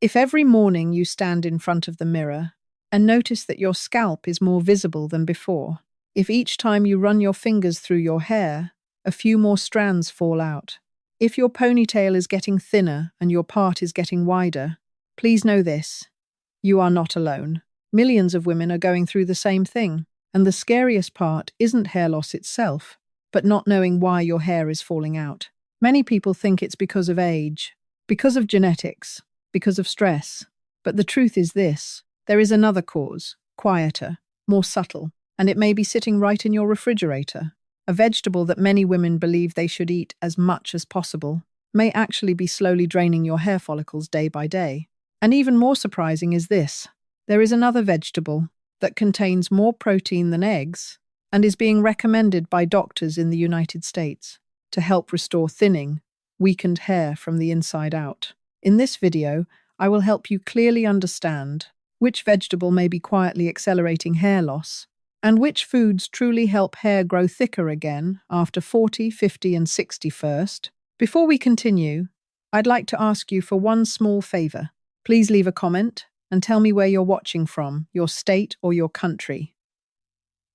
If every morning you stand in front of the mirror and notice that your scalp is more visible than before, if each time you run your fingers through your hair, a few more strands fall out, if your ponytail is getting thinner and your part is getting wider, please know this: you are not alone. Millions of women are going through the same thing, and the scariest part isn't hair loss itself, but not knowing why your hair is falling out. Many people think it's because of age, because of genetics, because of stress. But the truth is this: there is another cause, quieter, more subtle, and it may be sitting right in your refrigerator. A vegetable that many women believe they should eat as much as possible may actually be slowly draining your hair follicles day by day. And even more surprising is this: there is another vegetable that contains more protein than eggs and is being recommended by doctors in the United States to help restore thinning, weakened hair from the inside out. In this video, I will help you clearly understand which vegetable may be quietly accelerating hair loss and which foods truly help hair grow thicker again after 40, 50, and 60 first. Before we continue, I'd like to ask you for one small favor. Please leave a comment and tell me where you're watching from, your state or your country.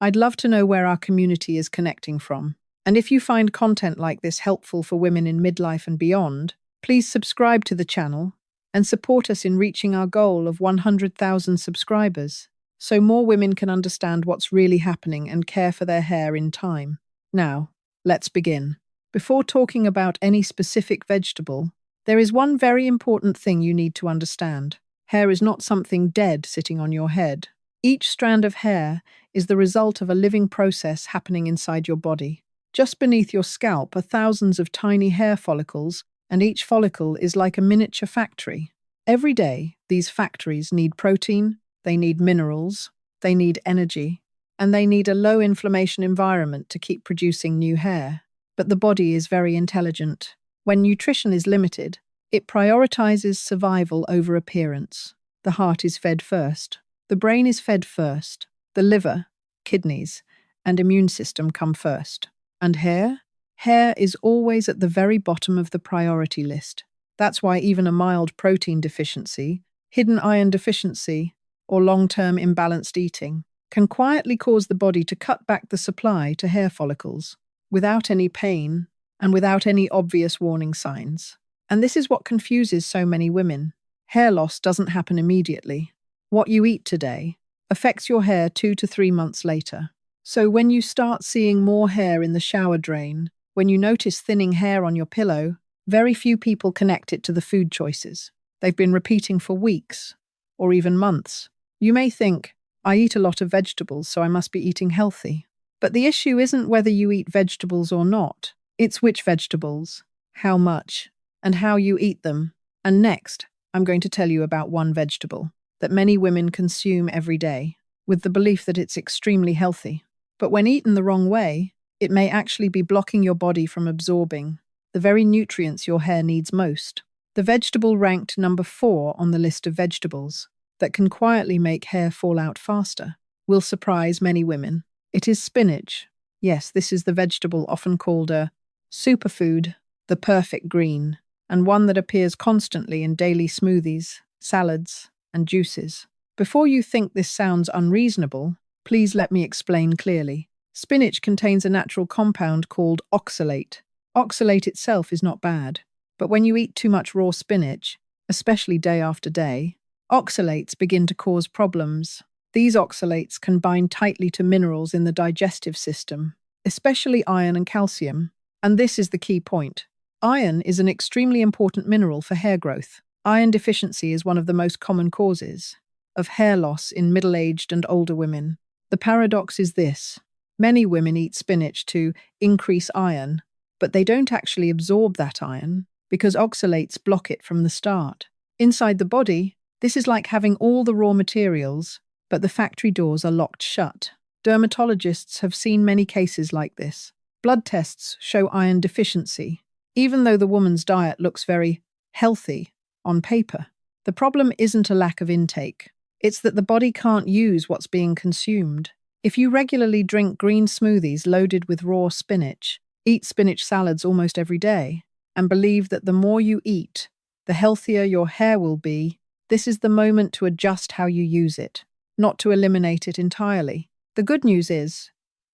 I'd love to know where our community is connecting from. And if you find content like this helpful for women in midlife and beyond, please subscribe to the channel and support us in reaching our goal of 100,000 subscribers, so more women can understand what's really happening and care for their hair in time. Now, let's begin. Before talking about any specific vegetable, there is one very important thing you need to understand. Hair is not something dead sitting on your head. Each strand of hair is the result of a living process happening inside your body. Just beneath your scalp are thousands of tiny hair follicles, and each follicle is like a miniature factory. Every day, these factories need protein, they need minerals, they need energy, and they need a low-inflammation environment to keep producing new hair. But the body is very intelligent. When nutrition is limited, it prioritizes survival over appearance. The heart is fed first. The brain is fed first. The liver, kidneys, and immune system come first. And hair? Hair is always at the very bottom of the priority list. That's why even a mild protein deficiency, hidden iron deficiency, or long-term imbalanced eating can quietly cause the body to cut back the supply to hair follicles without any pain and without any obvious warning signs. And this is what confuses so many women. Hair loss doesn't happen immediately. What you eat today affects your hair 2 to 3 months later. So when you start seeing more hair in the shower drain, when you notice thinning hair on your pillow, very few people connect it to the food choices they've been repeating for weeks or even months. You may think, I eat a lot of vegetables, so I must be eating healthy. But the issue isn't whether you eat vegetables or not. It's which vegetables, how much, and how you eat them. And next, I'm going to tell you about one vegetable that many women consume every day, with the belief that it's extremely healthy. But when eaten the wrong way, it may actually be blocking your body from absorbing the very nutrients your hair needs most. The vegetable ranked number 4 on the list of vegetables that can quietly make hair fall out faster will surprise many women. It is spinach. Yes, this is the vegetable often called a superfood, the perfect green, and one that appears constantly in daily smoothies, salads, and juices. Before you think this sounds unreasonable, please let me explain clearly. Spinach contains a natural compound called oxalate. Oxalate itself is not bad, but when you eat too much raw spinach, especially day after day, oxalates begin to cause problems. These oxalates can bind tightly to minerals in the digestive system, especially iron and calcium. And this is the key point. Iron is an extremely important mineral for hair growth. Iron deficiency is one of the most common causes of hair loss in middle-aged and older women. The paradox is this: many women eat spinach to increase iron, but they don't actually absorb that iron because oxalates block it from the start. Inside the body, this is like having all the raw materials, but the factory doors are locked shut. Dermatologists have seen many cases like this. Blood tests show iron deficiency, even though the woman's diet looks very healthy on paper. The problem isn't a lack of intake. It's that the body can't use what's being consumed. If you regularly drink green smoothies loaded with raw spinach, eat spinach salads almost every day, and believe that the more you eat, the healthier your hair will be, This is the moment to adjust how you use it, not to eliminate it entirely. The good news is,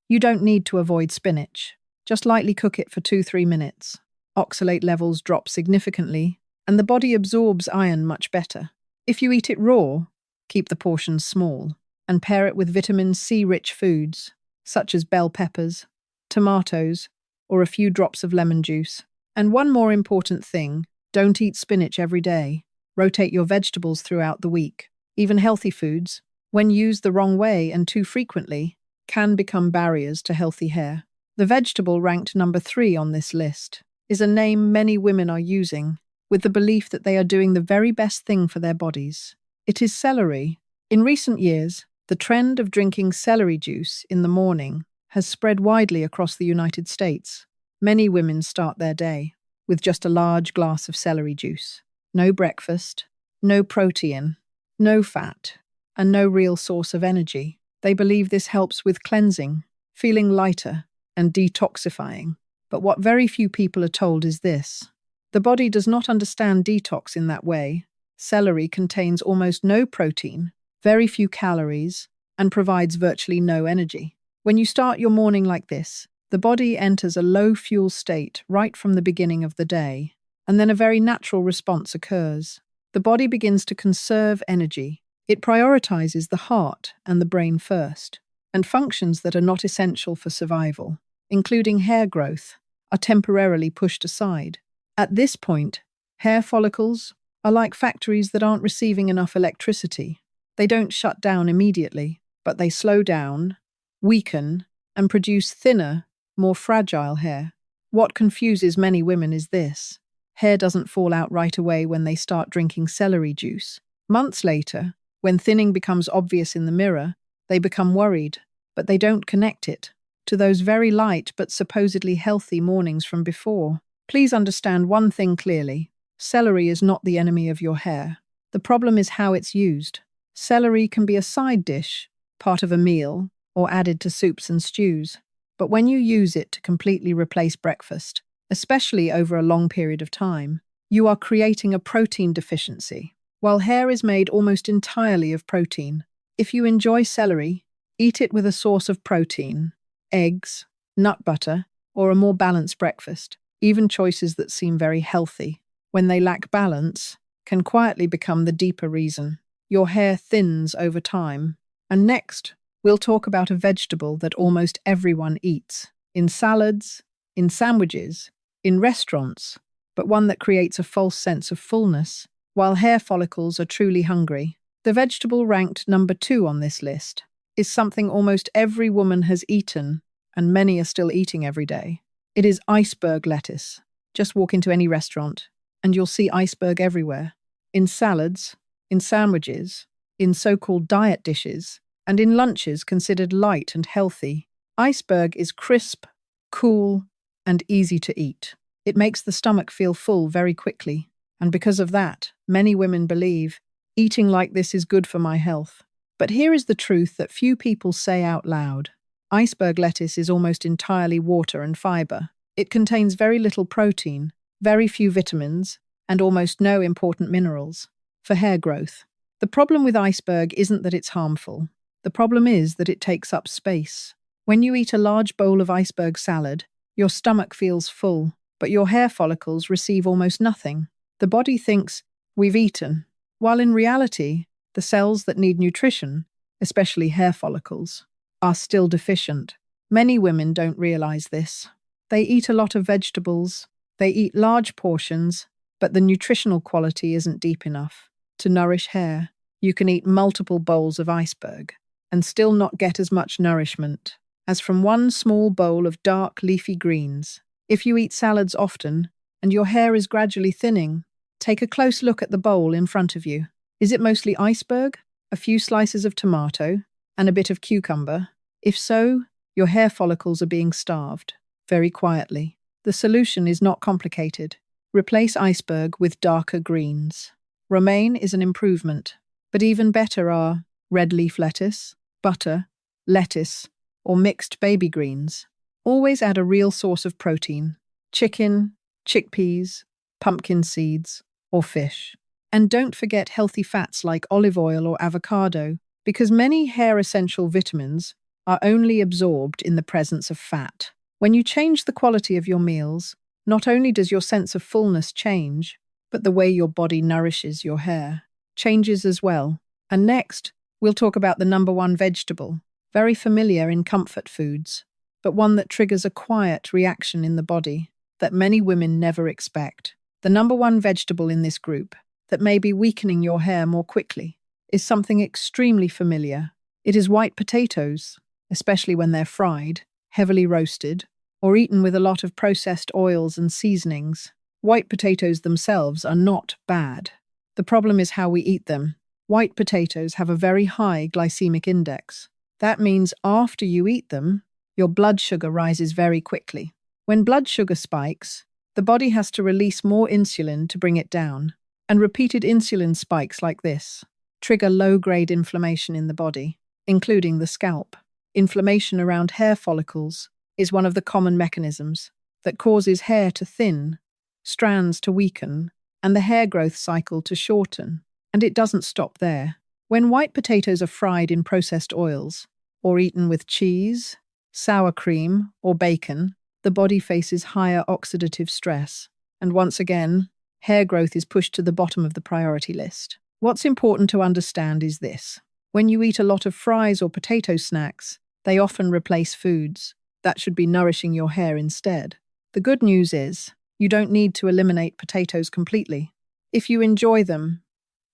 you don't need to avoid spinach. Just lightly cook it for 2-3 minutes. Oxalate levels drop significantly, and the body absorbs iron much better. If you eat it raw, keep the portions small, and pair it with vitamin C-rich foods, such as bell peppers, tomatoes, or a few drops of lemon juice. And one more important thing, don't eat spinach every day. Rotate your vegetables throughout the week. Even healthy foods, when used the wrong way and too frequently, can become barriers to healthy hair. The vegetable ranked number 3 on this list is a name many women are using, with the belief that they are doing the very best thing for their bodies. It is celery. In recent years, the trend of drinking celery juice in the morning has spread widely across the United States. Many women start their day with just a large glass of celery juice. No breakfast, no protein, no fat, and no real source of energy. They believe this helps with cleansing, feeling lighter, and detoxifying. But what very few people are told is this: the body does not understand detox in that way. Celery contains almost no protein, very few calories, and provides virtually no energy. When you start your morning like this, the body enters a low-fuel state right from the beginning of the day, and then a very natural response occurs. The body begins to conserve energy. It prioritizes the heart and the brain first, and functions that are not essential for survival, including hair growth, are temporarily pushed aside. At this point, hair follicles are like factories that aren't receiving enough electricity. They don't shut down immediately, but they slow down, weaken, and produce thinner, more fragile hair. What confuses many women is this: hair doesn't fall out right away when they start drinking celery juice. Months later, when thinning becomes obvious in the mirror, they become worried, but they don't connect it to those very light but supposedly healthy mornings from before. Please understand one thing clearly: celery is not the enemy of your hair. The problem is how it's used. Celery can be a side dish, part of a meal, or added to soups and stews. But when you use it to completely replace breakfast, especially over a long period of time, you are creating a protein deficiency. While hair is made almost entirely of protein, if you enjoy celery, eat it with a source of protein, eggs, nut butter, or a more balanced breakfast. Even choices that seem very healthy, when they lack balance, can quietly become the deeper reason. Your hair thins over time. And next, we'll talk about a vegetable that almost everyone eats, in salads, in sandwiches, in restaurants, but one that creates a false sense of fullness, while hair follicles are truly hungry. The vegetable ranked number 2 on this list is something almost every woman has eaten, and many are still eating every day. It is iceberg lettuce. Just walk into any restaurant, and you'll see iceberg everywhere. In salads, in sandwiches, in so-called diet dishes, and in lunches considered light and healthy. Iceberg is crisp, cool, and easy to eat. It makes the stomach feel full very quickly, and because of that, many women believe, eating like this is good for my health. But here is the truth that few people say out loud. Iceberg lettuce is almost entirely water and fiber. It contains very little protein, very few vitamins, and almost no important minerals for hair growth. The problem with iceberg isn't that it's harmful. The problem is that it takes up space. When you eat a large bowl of iceberg salad, your stomach feels full, but your hair follicles receive almost nothing. The body thinks, we've eaten, while in reality, the cells that need nutrition, especially hair follicles, are still deficient. Many women don't realize this. They eat a lot of vegetables, they eat large portions, but the nutritional quality isn't deep enough. To nourish hair, you can eat multiple bowls of iceberg and still not get as much nourishment as from one small bowl of dark leafy greens. If you eat salads often and your hair is gradually thinning, take a close look at the bowl in front of you. Is it mostly iceberg, a few slices of tomato, and a bit of cucumber? If so, your hair follicles are being starved, very quietly. The solution is not complicated. Replace iceberg with darker greens. Romaine is an improvement, but even better are red leaf lettuce, butter, lettuce, or mixed baby greens. Always add a real source of protein: chicken, chickpeas, pumpkin seeds, or fish. And don't forget healthy fats like olive oil or avocado, because many hair essential vitamins are only absorbed in the presence of fat. When you change the quality of your meals, not only does your sense of fullness change, but the way your body nourishes your hair changes as well. And next, we'll talk about the number one vegetable, very familiar in comfort foods, but one that triggers a quiet reaction in the body that many women never expect. The number one vegetable in this group that may be weakening your hair more quickly is something extremely familiar. It is white potatoes, especially when they're fried, heavily roasted, or eaten with a lot of processed oils and seasonings. White potatoes themselves are not bad. The problem is how we eat them. White potatoes have a very high glycemic index. That means after you eat them, your blood sugar rises very quickly. When blood sugar spikes, the body has to release more insulin to bring it down, and repeated insulin spikes like this trigger low-grade inflammation in the body, including the scalp. Inflammation around hair follicles is one of the common mechanisms that causes hair to thin, strands to weaken, and the hair growth cycle to shorten. And it doesn't stop there. When white potatoes are fried in processed oils, or eaten with cheese, sour cream, or bacon, the body faces higher oxidative stress, and once again, hair growth is pushed to the bottom of the priority list. What's important to understand is this. When you eat a lot of fries or potato snacks, they often replace foods that should be nourishing your hair instead. The good news is, you don't need to eliminate potatoes completely. If you enjoy them,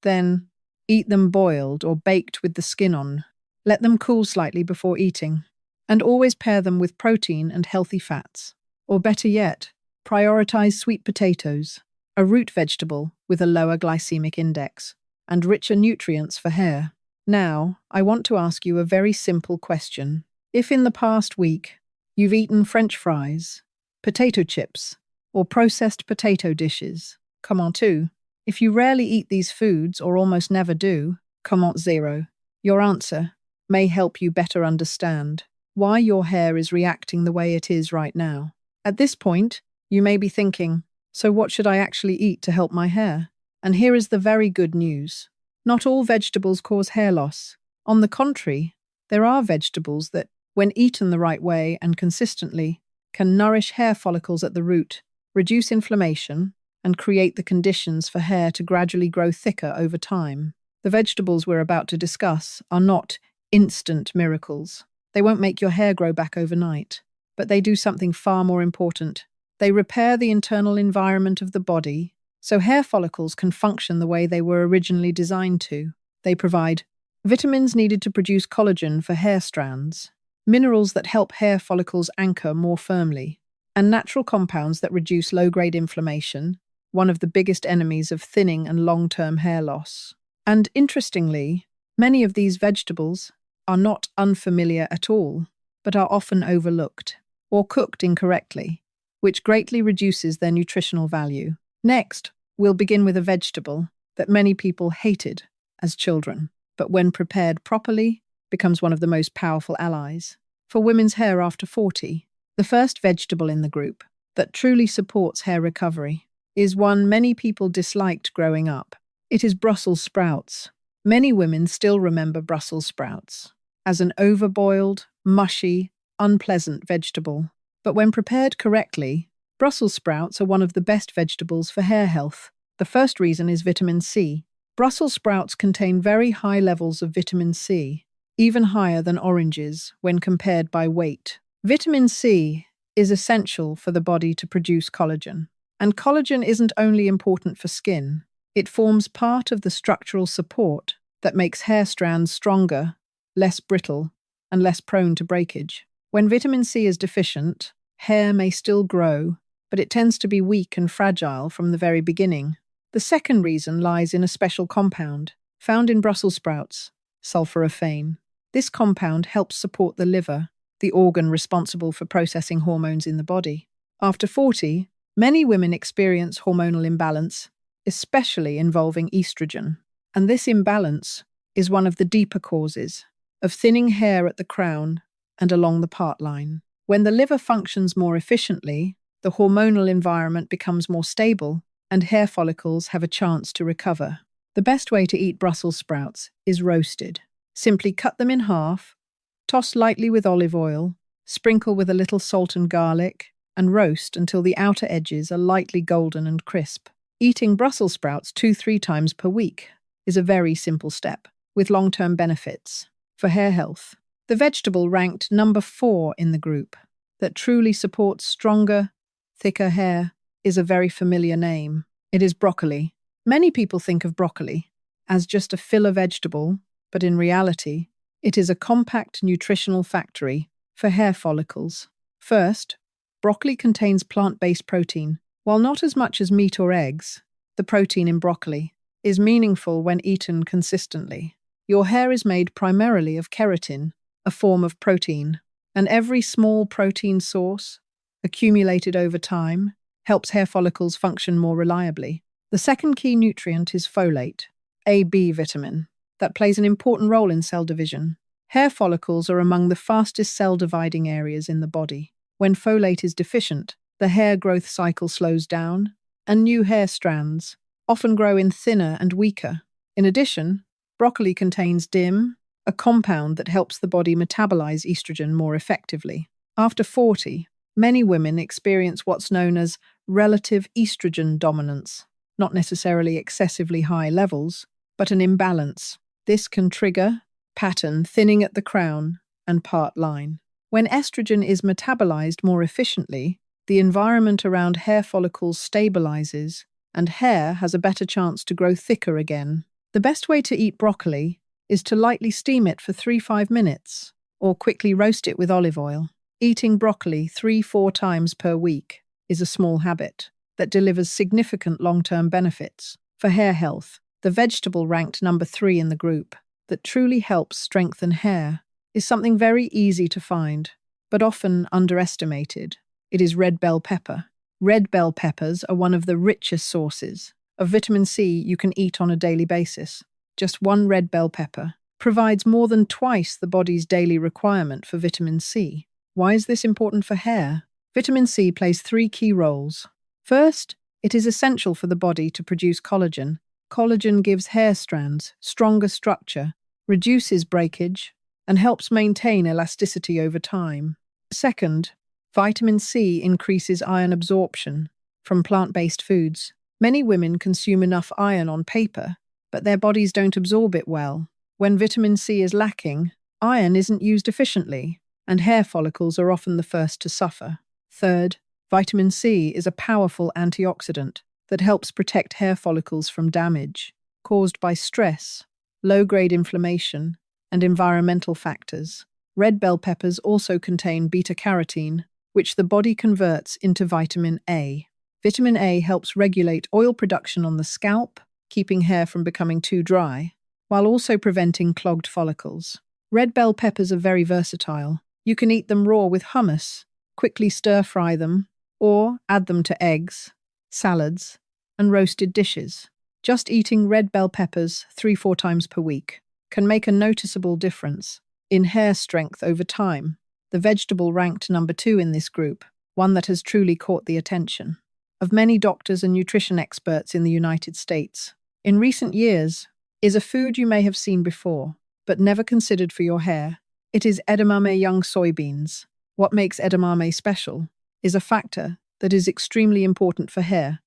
then eat them boiled or baked with the skin on. Let them cool slightly before eating. And always pair them with protein and healthy fats. Or better yet, prioritize sweet potatoes, a root vegetable with a lower glycemic index, and richer nutrients for hair. Now, I want to ask you a very simple question. If in the past week you've eaten French fries, potato chips, or processed potato dishes, comment 2. If you rarely eat these foods or almost never do, comment 0. Your answer may help you better understand why your hair is reacting the way it is right now. At this point, you may be thinking, so what should I actually eat to help my hair? And here is the very good news. Not all vegetables cause hair loss. On the contrary, there are vegetables that, when eaten the right way and consistently, can nourish hair follicles at the root, reduce inflammation, and create the conditions for hair to gradually grow thicker over time. The vegetables we're about to discuss are not instant miracles. They won't make your hair grow back overnight, but they do something far more important. They repair the internal environment of the body so hair follicles can function the way they were originally designed to. They provide vitamins needed to produce collagen for hair strands, minerals that help hair follicles anchor more firmly, and natural compounds that reduce low-grade inflammation, one of the biggest enemies of thinning and long-term hair loss. And interestingly, many of these vegetables are not unfamiliar at all, but are often overlooked or cooked incorrectly, which greatly reduces their nutritional value. Next, we'll begin with a vegetable that many people hated as children, but when prepared properly, becomes one of the most powerful allies. For women's hair after 40, the first vegetable in the group that truly supports hair recovery is one many people disliked growing up. It is Brussels sprouts. Many women still remember Brussels sprouts as an overboiled, mushy, unpleasant vegetable. But when prepared correctly, Brussels sprouts are one of the best vegetables for hair health. The first reason is vitamin C. Brussels sprouts contain very high levels of vitamin C, even higher than oranges when compared by weight. Vitamin C is essential for the body to produce collagen. And collagen isn't only important for skin, it forms part of the structural support that makes hair strands stronger, less brittle, and less prone to breakage. When vitamin C is deficient, hair may still grow, but it tends to be weak and fragile from the very beginning. The second reason lies in a special compound found in Brussels sprouts, sulforaphane. This compound helps support the liver, the organ responsible for processing hormones in the body. After 40, many women experience hormonal imbalance, especially involving estrogen. And this imbalance is one of the deeper causes of thinning hair at the crown and along the part line. When the liver functions more efficiently, the hormonal environment becomes more stable, and hair follicles have a chance to recover. The best way to eat Brussels sprouts is roasted. Simply cut them in half, toss lightly with olive oil, sprinkle with a little salt and garlic, and roast until the outer edges are lightly golden and crisp. Eating Brussels sprouts 2-3 times per week is a very simple step, with long-term benefits. For hair health, the vegetable ranked number 4 in the group that truly supports stronger, thicker hair is a very familiar name. It is broccoli. Many people think of broccoli as just a filler vegetable, but in reality, it is a compact nutritional factory for hair follicles. First, broccoli contains plant-based protein. While not as much as meat or eggs, the protein in broccoli is meaningful when eaten consistently. Your hair is made primarily of keratin, a form of protein, and every small protein source, accumulated over time, helps hair follicles function more reliably. The second key nutrient is folate, a B vitamin, that plays an important role in cell division. Hair follicles are among the fastest cell-dividing areas in the body. When folate is deficient, the hair growth cycle slows down, and new hair strands often grow in thinner and weaker. In addition, broccoli contains DIM, a compound that helps the body metabolize estrogen more effectively. After 40, many women experience what's known as relative estrogen dominance, not necessarily excessively high levels, but an imbalance. This can trigger pattern thinning at the crown and part line. When estrogen is metabolized more efficiently, the environment around hair follicles stabilizes, and hair has a better chance to grow thicker again. The best way to eat broccoli is to lightly steam it for 3-5 minutes, or quickly roast it with olive oil. Eating broccoli 3-4 times per week is a small habit that delivers significant long-term benefits. For hair health, the vegetable ranked number 3 in the group that truly helps strengthen hair is something very easy to find, but often underestimated. It is red bell pepper. Red bell peppers are one of the richest sources of vitamin C you can eat on a daily basis. Just one red bell pepper provides more than twice the body's daily requirement for vitamin C. Why is this important for hair? Vitamin C plays 3 key roles. First, it is essential for the body to produce collagen. Collagen gives hair strands stronger structure, reduces breakage, and helps maintain elasticity over time. Second, vitamin C increases iron absorption from plant-based foods. Many women consume enough iron on paper, but their bodies don't absorb it well. When vitamin C is lacking, iron isn't used efficiently, and hair follicles are often the first to suffer. Third, vitamin C is a powerful antioxidant that helps protect hair follicles from damage caused by stress, low-grade inflammation, and environmental factors. Red bell peppers also contain beta-carotene, which the body converts into vitamin A. Vitamin A helps regulate oil production on the scalp, keeping hair from becoming too dry, while also preventing clogged follicles. Red bell peppers are very versatile. You can eat them raw with hummus, quickly stir-fry them, or add them to eggs, salads, and roasted dishes. Just eating red bell peppers 3-4 times per week can make a noticeable difference in hair strength over time. The vegetable ranked number 2 in this group, one that has truly caught the attention of many doctors and nutrition experts in the United States. In recent years, is a food you may have seen before, but never considered for your hair. It is edamame young soybeans. What makes edamame special is a factor that is extremely important for hair: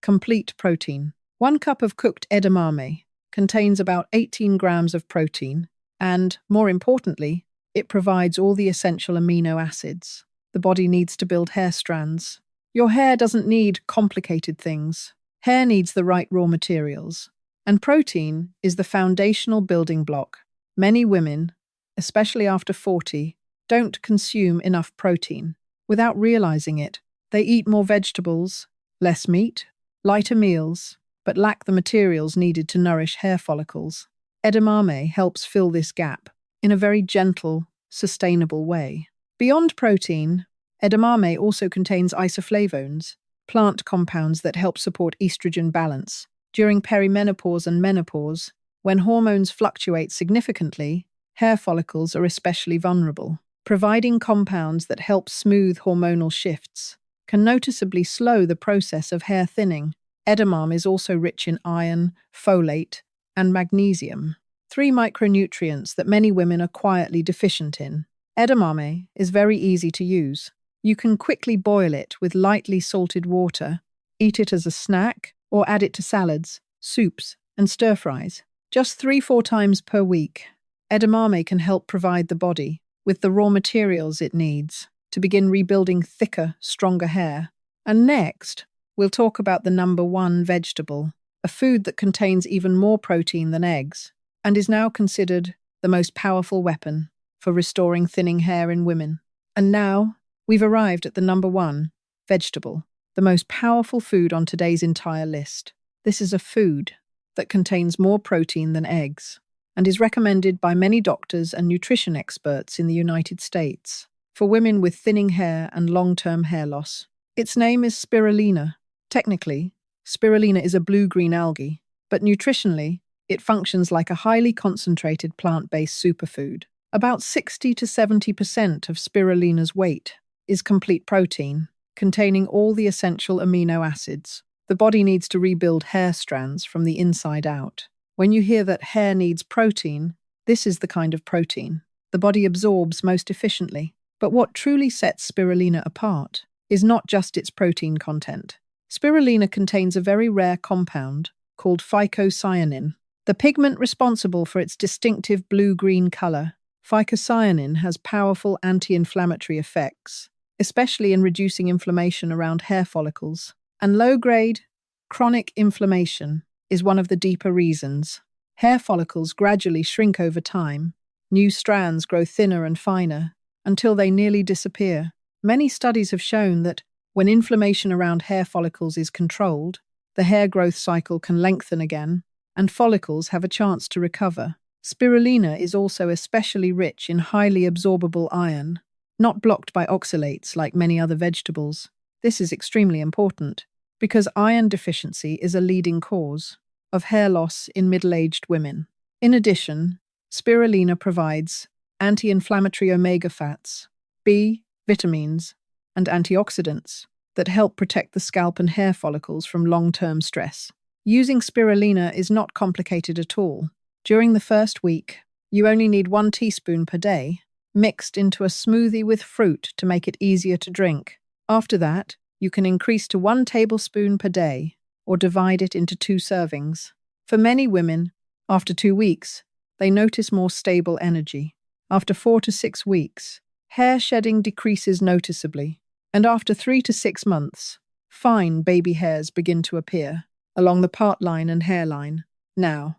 complete protein. 1 cup of cooked edamame contains about 18 grams of protein, and, more importantly, it provides all the essential amino acids the body needs to build hair strands. Your hair doesn't need complicated things. Hair needs the right raw materials, and protein is the foundational building block. Many women, especially after 40, don't consume enough protein. Without realizing it, they eat more vegetables, less meat, lighter meals, but lack the materials needed to nourish hair follicles. Edamame helps fill this gap in a very gentle, sustainable way. Beyond protein, edamame also contains isoflavones, plant compounds that help support estrogen balance. During perimenopause and menopause, when hormones fluctuate significantly, hair follicles are especially vulnerable. Providing compounds that help smooth hormonal shifts can noticeably slow the process of hair thinning. Edamame is also rich in iron, folate, and magnesium, three micronutrients that many women are quietly deficient in. Edamame is very easy to use. You can quickly boil it with lightly salted water, eat it as a snack, or add it to salads, soups, and stir-fries. Just 3-4 times per week, edamame can help provide the body with the raw materials it needs to begin rebuilding thicker, stronger hair. And next, we'll talk about the number one vegetable, a food that contains even more protein than eggs, and is now considered the most powerful weapon for restoring thinning hair in women. And now, we've arrived at the number one vegetable, the most powerful food on today's entire list. This is a food that contains more protein than eggs and is recommended by many doctors and nutrition experts in the United States for women with thinning hair and long-term hair loss. Its name is spirulina. Technically, spirulina is a blue-green algae, but nutritionally, it functions like a highly concentrated plant-based superfood. About 60 to 70% of spirulina's weight is complete protein, containing all the essential amino acids. The body needs to rebuild hair strands from the inside out. When you hear that hair needs protein, this is the kind of protein the body absorbs most efficiently. But what truly sets spirulina apart is not just its protein content. Spirulina contains a very rare compound called phycocyanin, the pigment responsible for its distinctive blue-green color. Phycocyanin has powerful anti-inflammatory effects, especially in reducing inflammation around hair follicles. And low-grade, chronic inflammation is one of the deeper reasons. Hair follicles gradually shrink over time. New strands grow thinner and finer until they nearly disappear. Many studies have shown that when inflammation around hair follicles is controlled, the hair growth cycle can lengthen again, and follicles have a chance to recover. Spirulina is also especially rich in highly absorbable iron, not blocked by oxalates like many other vegetables. This is extremely important because iron deficiency is a leading cause of hair loss in middle-aged women. In addition, spirulina provides anti-inflammatory omega fats, B vitamins, and antioxidants that help protect the scalp and hair follicles from long-term stress. Using spirulina is not complicated at all. During the first week, you only need 1 teaspoon per day, mixed into a smoothie with fruit to make it easier to drink. After that, you can increase to 1 tablespoon per day or divide it into 2 servings. For many women, after 2 weeks, they notice more stable energy. After 4 to 6 weeks, hair shedding decreases noticeably, and after 3 to 6 months, fine baby hairs begin to appear along the part line and hairline. Now,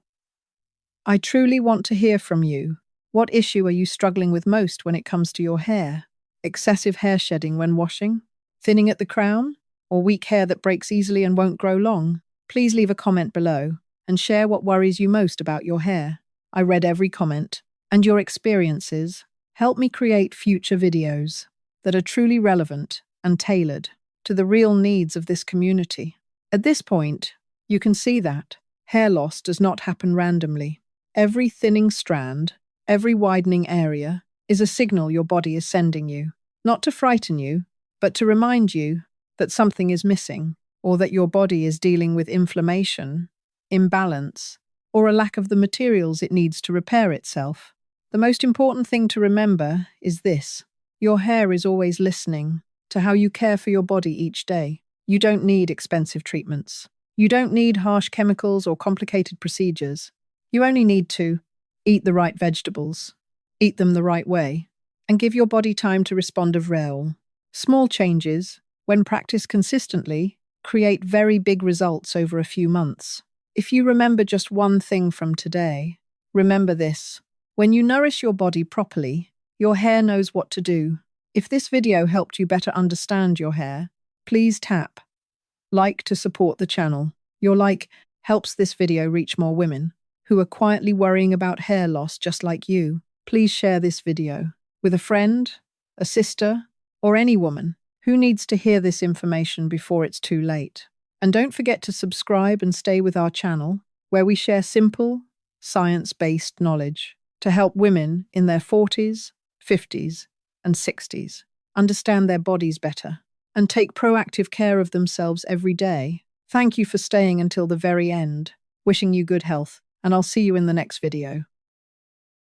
I truly want to hear from you. What issue are you struggling with most when it comes to your hair? Excessive hair shedding when washing? Thinning at the crown? Or weak hair that breaks easily and won't grow long? Please leave a comment below and share what worries you most about your hair. I read every comment, and your experiences help me create future videos that are truly relevant and tailored to the real needs of this community. At this point, you can see that hair loss does not happen randomly. Every thinning strand, every widening area is a signal your body is sending you, not to frighten you, but to remind you that something is missing, or that your body is dealing with inflammation, imbalance, or a lack of the materials it needs to repair itself. The most important thing to remember is this: your hair is always listening to how you care for your body each day. You don't need expensive treatments. You don't need harsh chemicals or complicated procedures. You only need to eat the right vegetables, eat them the right way, and give your body time to respond well. Small changes, when practiced consistently, create very big results over a few months. If you remember just one thing from today, remember this: when you nourish your body properly, your hair knows what to do. If this video helped you better understand your hair, please tap like to support the channel. Your like helps this video reach more women who are quietly worrying about hair loss just like you. Please share this video with a friend, a sister, or any woman who needs to hear this information before it's too late. And don't forget to subscribe and stay with our channel, where we share simple, science-based knowledge to help women in their 40s, 50s, and 60s understand their bodies better and take proactive care of themselves every day. Thank you for staying until the very end. Wishing you good health, and I'll see you in the next video.